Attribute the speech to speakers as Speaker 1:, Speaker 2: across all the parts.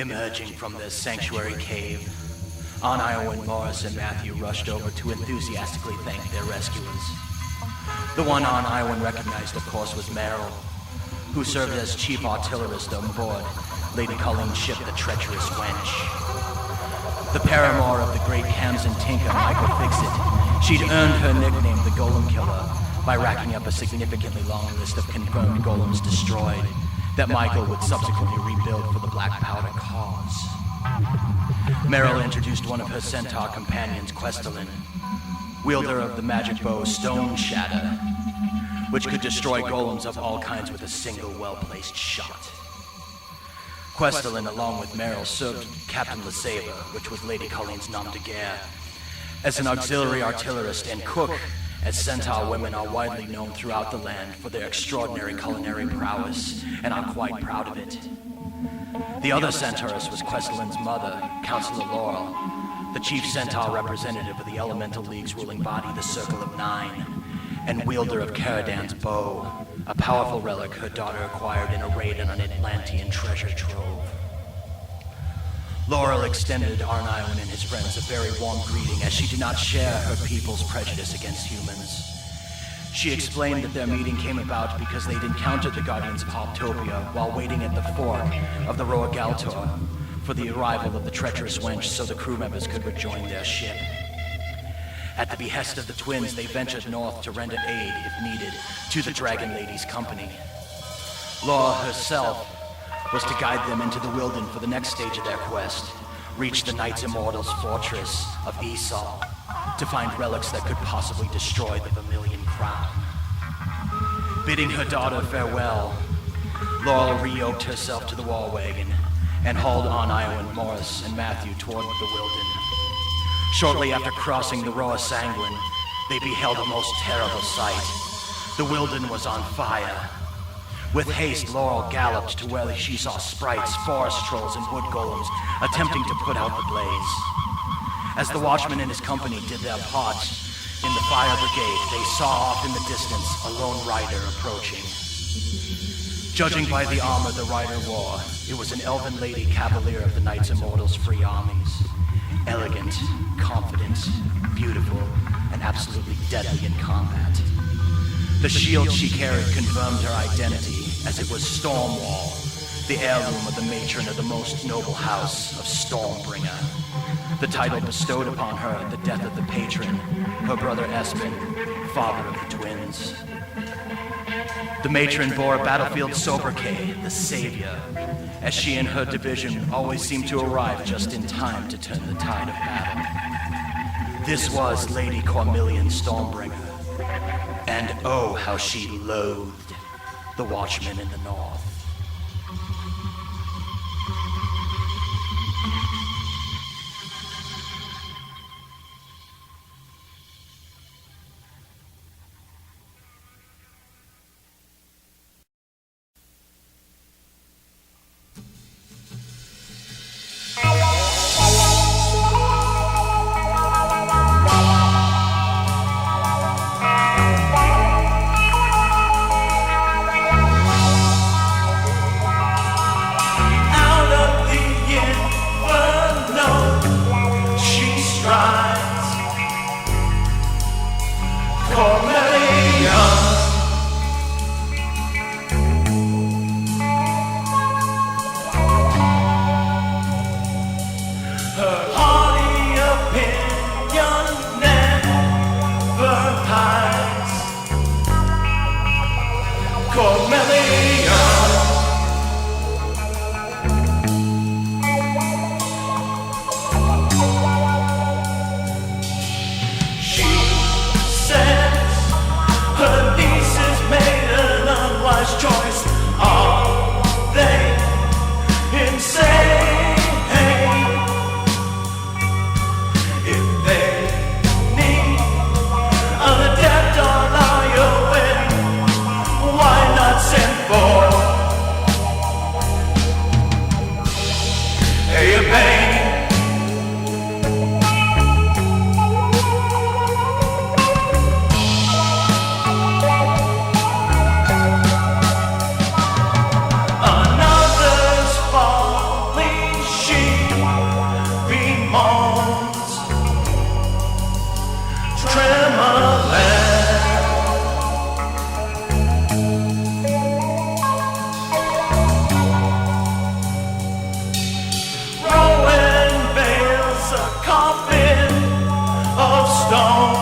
Speaker 1: Emerging from their sanctuary cave, Arn-Iowan, Morris, and Matthew rushed over to enthusiastically thank their rescuers. The one Arn-Iowan recognized, of course, was Merrill, who served as chief artillerist on board Lady Colleen's ship, the treacherous Wench. The paramour of the great Kamsin tinker, Michael Fixit, she'd earned her nickname, the Golem Killer, by racking up a significantly long list of confirmed golems destroyed that Michael would subsequently rebuild for the Black Powder cause. Merrill introduced one of her centaur companions, Questelin, wielder of the magic bow Sun Shadow, which could destroy golems of all kinds with a single well-placed shot. Questelin, along with Merrill, served Captain LeSabre, which was Lady Colleen's nom de guerre, as an auxiliary artillerist and cook, as centaur women are widely known throughout the land for their extraordinary culinary prowess, and are quite proud of it. The other centauress was Questelin's mother, Counselor Laurel, the chief centaur representative of the Elemental League's ruling body, the Circle of Nine, and wielder of Caradan's bow, a powerful relic her daughter acquired in a raid on an Atlantean treasure trove. Laurel extended Arn-Iowan and his friends a very warm greeting, as she did not share her people's prejudice against humans. She explained that their meeting came about because they'd encountered the Guardians of Haltopia while waiting at the fork of the Roa Galtor for the arrival of the treacherous Wench so the crew members could rejoin their ship. At the behest of the twins, they ventured north to render aid, if needed, to the Dragon Lady's company. Laura herself was to guide them into the Wylden for the next stage of their quest, reach the Knights Immortals' fortress of Eassal, to find relics that could possibly destroy the Vermilion Crown. Bidding her daughter farewell, Laurel re-yoked herself to the war wagon and hauled Arn-Iowan, Morris, and Matthew toward the Wylden. Shortly after crossing the Roa Sanguine, they beheld a most terrible sight. The Wylden was on fire. With haste, Laurel galloped to where she saw sprites, forest trolls, and wood golems attempting to put out the blaze. As the Watchman and his company did their part in the fire brigade, they saw off in the distance a lone rider approaching. Judging by the armor the rider wore, it was an elven lady cavalier of the Knights Immortals' free armies. Elegant, confident, beautiful, and absolutely deadly in combat. The shield she carried confirmed her identity, as it was Stormwall, the heirloom of the matron of the most noble house of Stormbringer. The title bestowed upon her at the death of the patron, her brother Espen, father of the twins. The matron bore a battlefield sobriquet, the Savior, as she and her division always seemed to arrive just in time to turn the tide of battle. This was Lady Cormelian Stormbringer, and oh, how she loathed the Watchmen in the North. coffin of stone.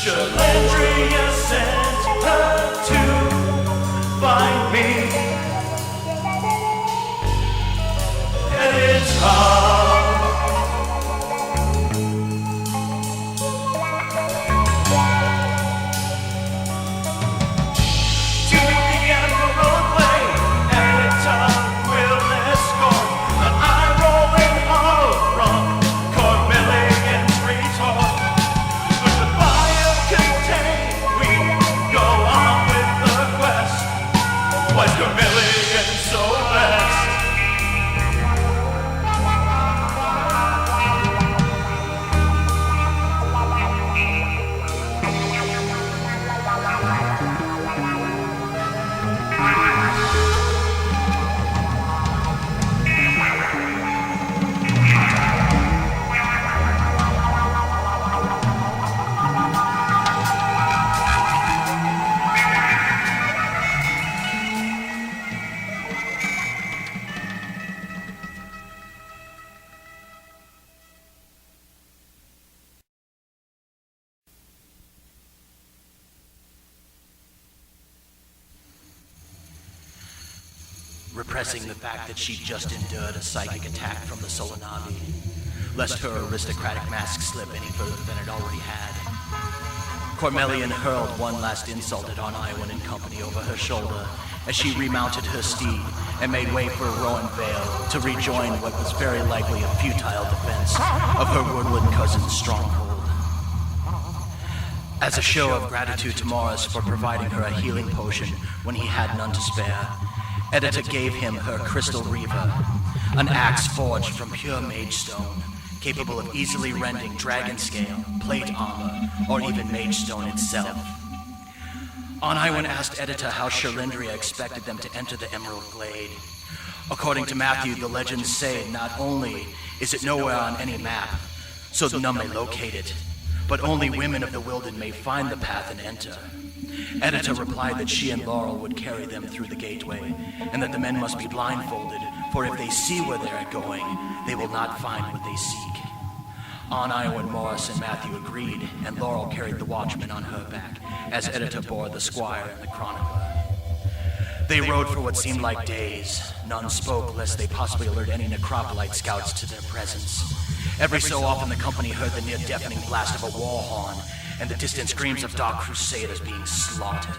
Speaker 1: Shelindriya sent her to find me. Edyta. Cormelian so best. Repressing the fact that she'd just endured a psychic attack from the Solanavi, lest her aristocratic mask slip any further than it already had. Cormelian hurled one last insult at Arn-Iowan and company over her shoulder as she remounted her steed and made way for Rowan Vale to rejoin what was very likely a futile defense of her woodland cousin's stronghold. As a show of gratitude to Morris for providing her a healing potion when he had none to spare, Edyta gave him her crystal reaver, an axe forged from pure mage stone, capable of easily rending dragon scale, plate armor, or even mage stone itself. Arn-Iowan asked Edyta how Shelindriya expected them to enter the Emerald Glade. According to Matthew, the legends say not only is it nowhere on any map, so none may locate it, but only women of the Wylden may find the path and enter. Edyta replied that she and Laurel would carry them through the gateway, and that the men must be blindfolded, for if they see where they are going, they will not find what they seek. Arn-Iowan, Morris, and Matthew agreed, and Laurel carried the Watchman on her back, as Edyta bore the Squire and the Chronicler. They rode for what seemed like days. None spoke, lest they possibly alert any necropolite scouts to their presence. Every so often the company heard the near-deafening blast of a war horn, and the distant screams of dark crusaders being slaughtered.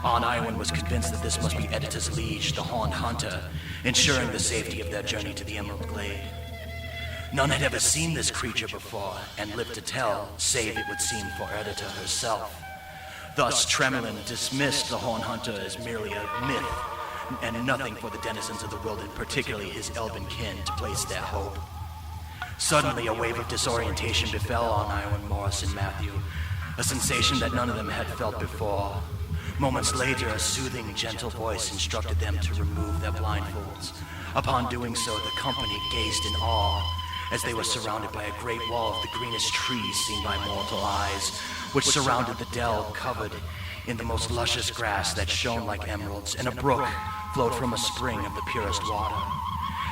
Speaker 1: Arn-Iowan was convinced that this must be Edyta's liege, the Horned Hunter, ensuring the safety of their journey to the Emerald Glade. None had ever seen this creature before, and lived to tell, save it would seem for Edyta herself. Thus, Tremlin dismissed the Horned Hunter as merely a myth, and nothing for the denizens of the Wylden, particularly his elven kin, to place their hope. Suddenly, a wave of disorientation befell Arn-Iowan, Morris, and Matthew. a sensation that none of them had felt before. Moments later, a soothing, gentle voice instructed them to remove their blindfolds. Upon doing so, the company gazed in awe as they were surrounded by a great wall of the greenest trees seen by mortal eyes, which surrounded the dell covered in the most luscious grass that shone like emeralds, and a brook flowed from a spring of the purest water.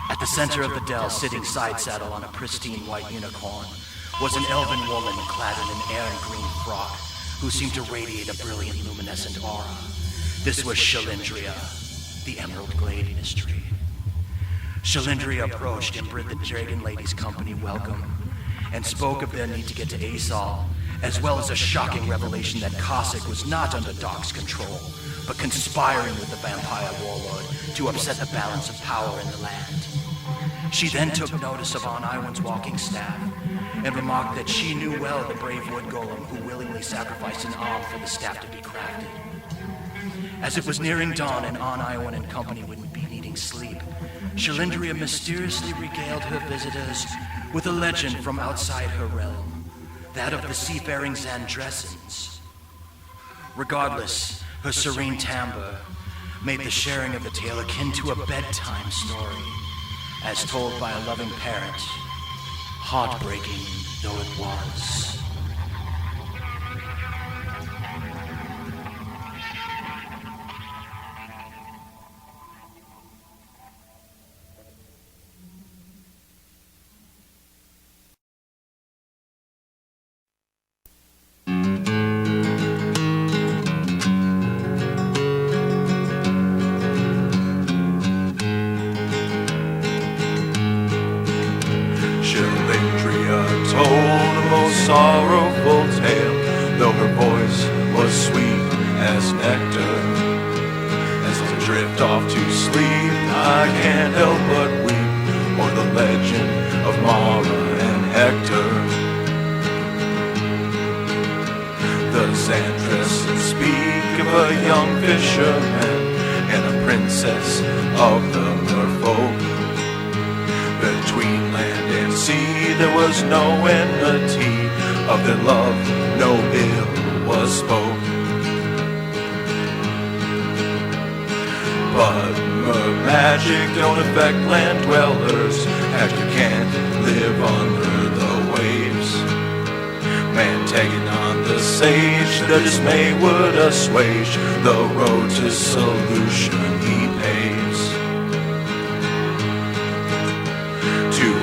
Speaker 1: At the center of the dell, sitting side saddle on a pristine white unicorn, was an elven woman clad in an air and green frock, who seemed to radiate a brilliant luminescent aura. This was Shelindriya, the Emerald Glade Mystery. Shelindriya approached and bid the Dragon Lady's company welcome, and spoke of their need to get to Eassal, as well as a shocking revelation that Cossack was not under Doc's control, but conspiring with the vampire warlord to upset the balance of power in the land. She then took notice of Arn-Iowan's walking staff, and remarked that she knew well the brave wood golem who willingly sacrificed an arm for the staff to be crafted. As it was nearing dawn and Arn-Iowan and company would be needing sleep, Shelindriya mysteriously regaled her visitors with a legend from outside her realm, that of the seafaring Xandresans. Regardless, her serene timbre made the sharing of the tale akin to a bedtime story, as told by a loving parent, heartbreaking though it was.
Speaker 2: Sorrowful tale, though her voice was sweet as nectar. As I drift off to sleep, I can't help but weep o'er the legend of Mara and Hector. The Xandresans speak of a young fisherman and a princess of the merfolk. Between land and sea there was no enmity, of their love no ill was spoke. But mer magic don't affect land dwellers, Hector can't live under the waves. Man taking on the sage, the dismay would assuage, the road to solution he paves.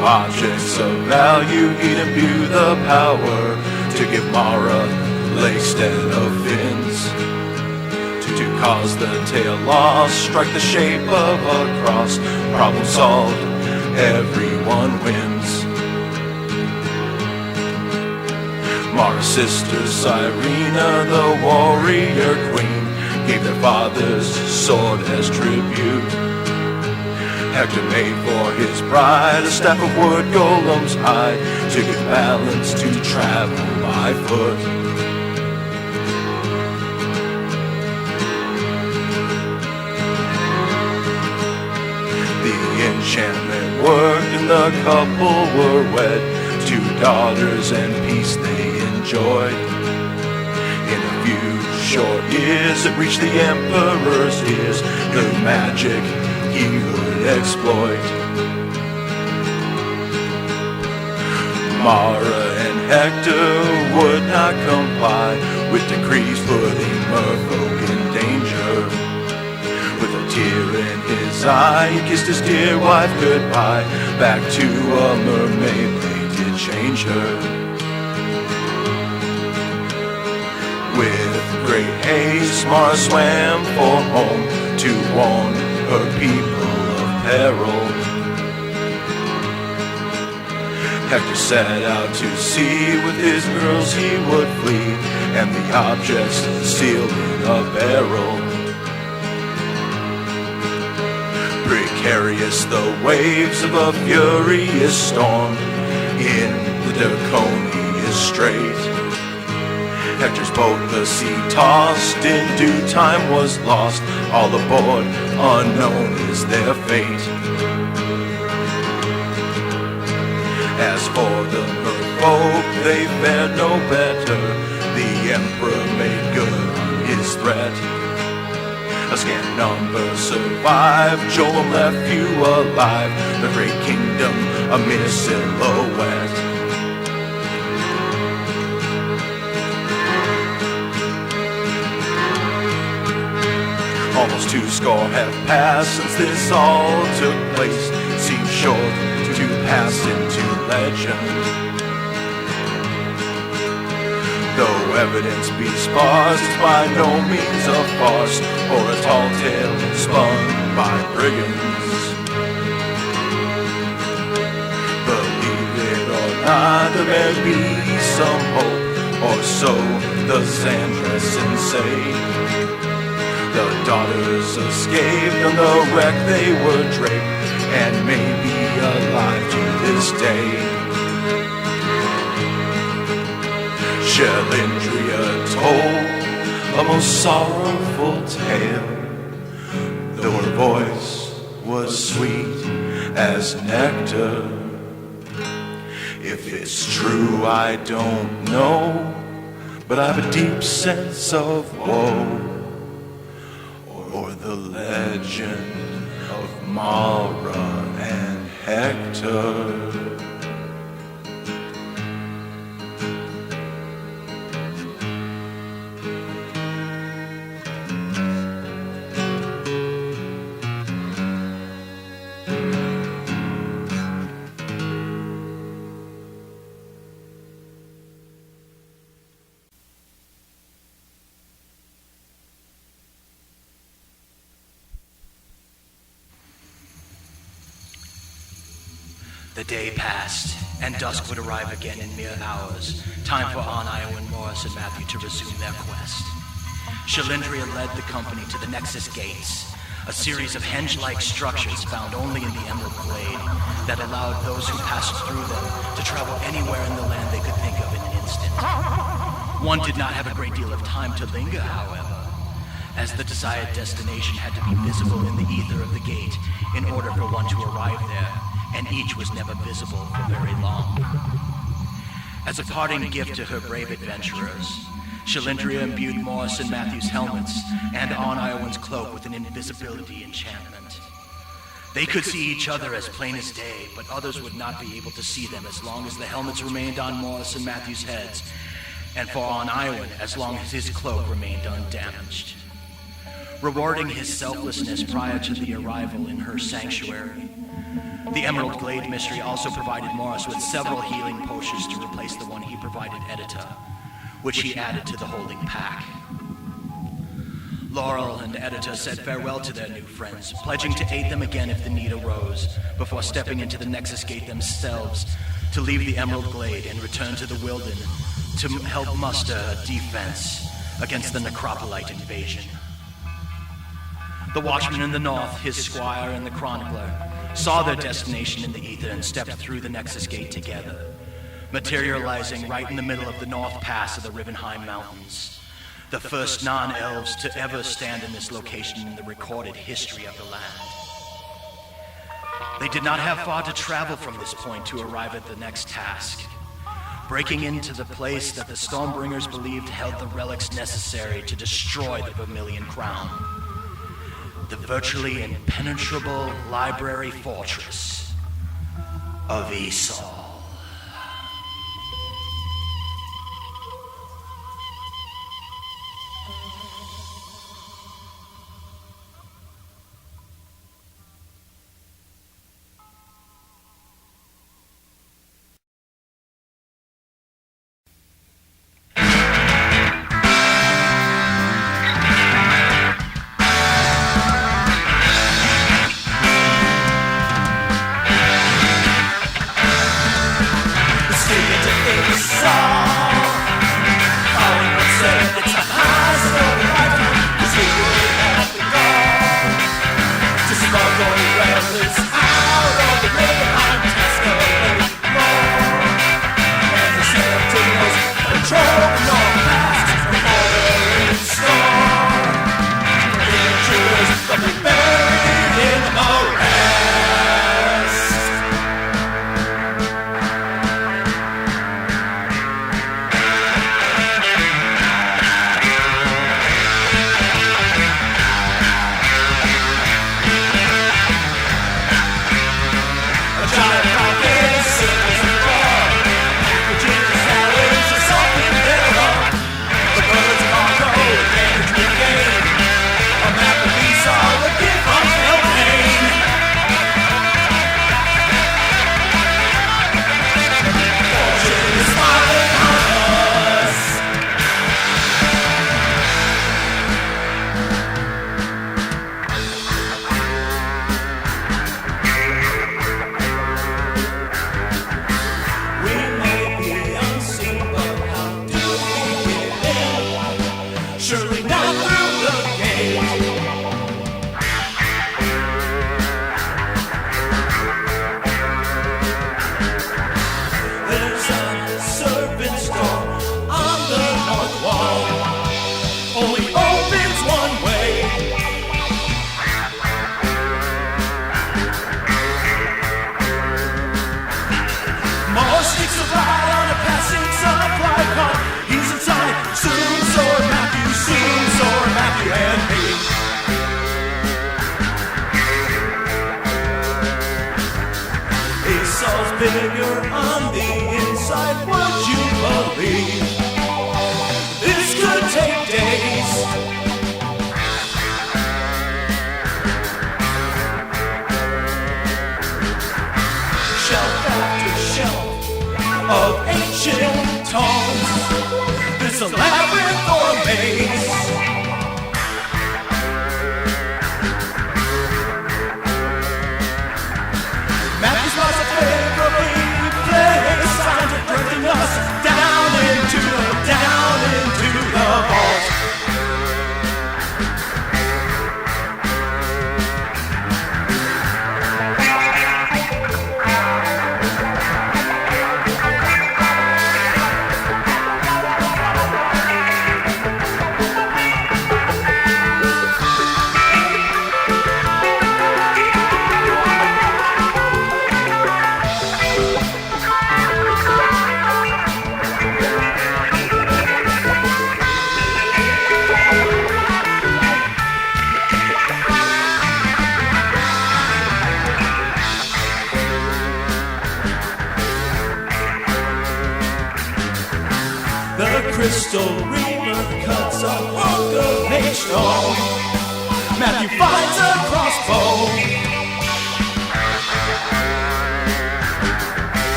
Speaker 2: Objects of value he'd imbue the power to give Mara lakestead of fins, to cause the tail lost, strike the shape of a cross. Problem solved, everyone wins. Mara's sister Cyrena, the warrior queen, gave their father's sword as tribute. Hector made for his bride a staff of wood golem's hide, to give balance to travel by foot. The enchantment worked and the couple were wed, 2 daughters and peace they enjoyed. In a few short years it reached the emperor's ears, new magic he would exploit. Mara and Hector would not comply with decrees putting merfolk in danger. With a tear in his eye, he kissed his dear wife goodbye. Back to a mermaid they did change her. With great haste, Mara swam for home to warn her people of peril. Hector set out to sea, with his girls he would flee, and the objects sealed in a barrel. Precarious the waves of a furious storm in the Draconian strait. Hector's boat the sea tossed, in due time was lost, all aboard, unknown is their fate. As for the merfolk, they fared no better, the emperor made good on his threat. A scant number survived, Joel left few alive, the great kingdom a mere silhouette. Almost 20 have passed since this all took place. Seems short to pass into legend. Though evidence be sparse, it's by no means a farce or a tall tale spun by brigands. Believe it or not, there may be some hope, or so the Xandressans say. The daughters escaped on the wreck they were draped, and may be alive to this day. Shelindriya told a most sorrowful tale, though her voice was sweet as nectar. If it's true, I don't know, but I've a deep sense of woe. Or the legend of Mara and Hector.
Speaker 1: The day passed, and dusk would arrive again in mere hours. Time for Arn-Iowan, Morris, and Matthew to resume their quest. Shelindriya led the company to the Nexus gates, a series of henge-like structures found only in the Emerald Glade that allowed those who passed through them to travel anywhere in the land they could think of in an instant. One did not have a great deal of time to linger, however, as the desired destination had to be visible in the ether of the gate in order for one to arrive there, and each was never visible for very long. As a parting gift to her brave adventurers, Shelindriya imbued Morris and Matthew's helmets and Arn-Iowan's cloak with an invisibility enchantment. They could see each other as plain as day, but others would not be able to see them as long as the helmets remained on Morris and Matthew's heads, and for Arn-Iowan as long as his cloak remained undamaged. Rewarding his selflessness prior to the arrival in her sanctuary, the Emerald Glade Mystery also provided Morris with several healing potions to replace the one he provided Edyta, which he added to the holding pack. Laurel and Edyta said farewell to their new friends, pledging to aid them again if the need arose, before stepping into the Nexus Gate themselves to leave the Emerald Glade and return to the Wylden to help muster a defense against the Necropolite invasion. The Watchman in the north, his squire, and the chronicler saw their destination in the ether and stepped through the Nexus Gate together, materializing right in the middle of the North Pass of the Rivenheim Mountains, the first non-elves to ever stand in this location in the recorded history of the land. They did not have far to travel from this point to arrive at the next task, breaking into the place that the Stormbringers believed held the relics necessary to destroy the Vermilion Crown, the virtually impenetrable library fortress of Eassal.
Speaker 2: song only opens one way. Mars sneaks a ride on a passing supply car. He's inside, soon soar Matthew and me. Eassal's bigger on the inside, would you believe? This could take days. Shelf after shelf of ancient tomes, this a labyrinth or maze. Matthew's lost a favorably place, time to bring us down into the vault. Crystal Reaper cuts a hunk of H-stone. Matthew finds a crossbow.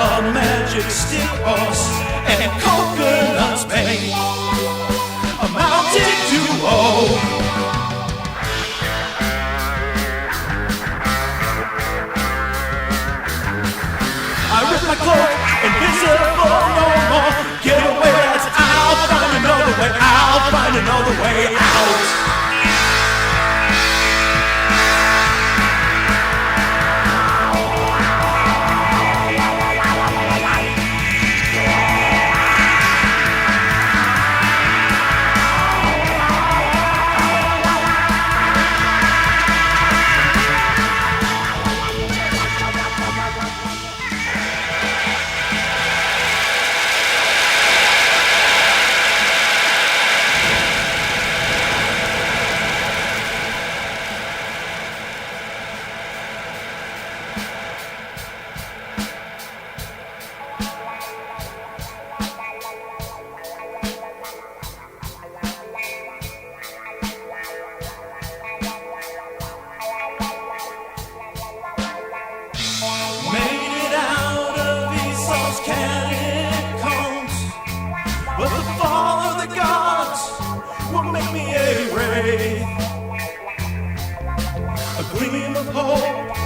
Speaker 2: A magic stick horse and coconuts make a mounted duo. I rip my cloak, invisible no more. Get away, lads, I'll find another way out.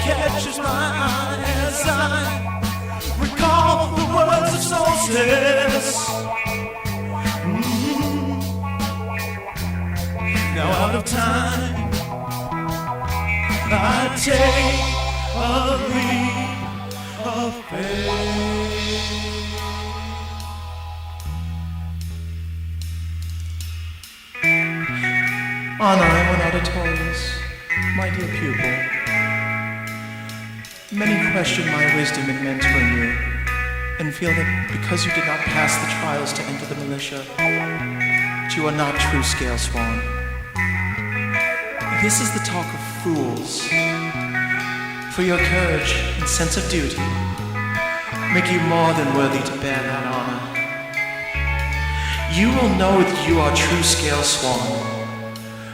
Speaker 2: Catches my eye as I recall the words of solstice. Now out of time, I take a leap of faith.
Speaker 3: Arn-Iowan auditorious, my dear pupil. Many question my wisdom in mentoring you, and feel that because you did not pass the trials to enter the militia, that you are not true scale swan. This is the talk of fools. For your courage and sense of duty make you more than worthy to bear that honor. You will know that you are true scale swan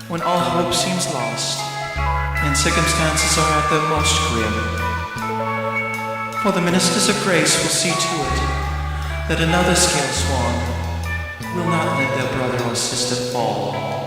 Speaker 3: when all hope seems lost and circumstances are at their most grim. For the ministers of grace will see to it that another scale swan will not let their brother or sister fall.